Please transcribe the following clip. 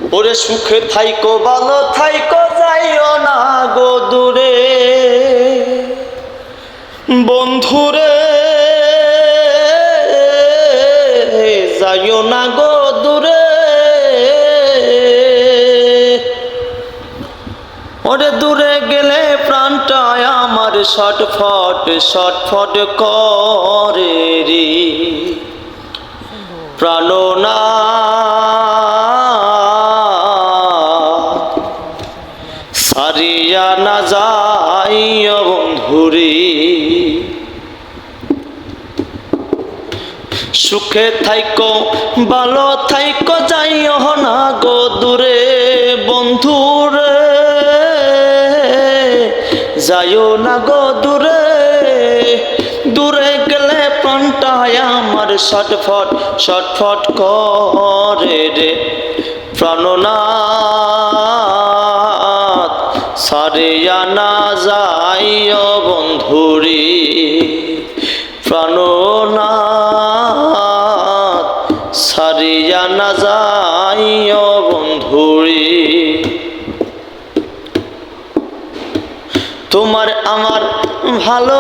ওরে সুখে থাইকো ভালো থাইকো যাইও না গো দূরে বন্ধুরে যাইও না গো দূরে ওরে দূরে গেলে প্রাণটা আমার ছটফট ছটফট করে রে প্রাণনাথ সারিয়া না যাইও বন্ধুরে সুখে থাইকো ভালো থাইকো যাইও না গো দূরে বন্ধুরে যাইও না গো দূরে দূরে গেলে প্রাণটা আমার ছটফট ছটফট করে রে প্রাণনাথ সারিয়া না যাইও বন্ধুরে প্রাণনাথ সারিয়া না যাইও বন্ধুরে তোমার আমার ভালো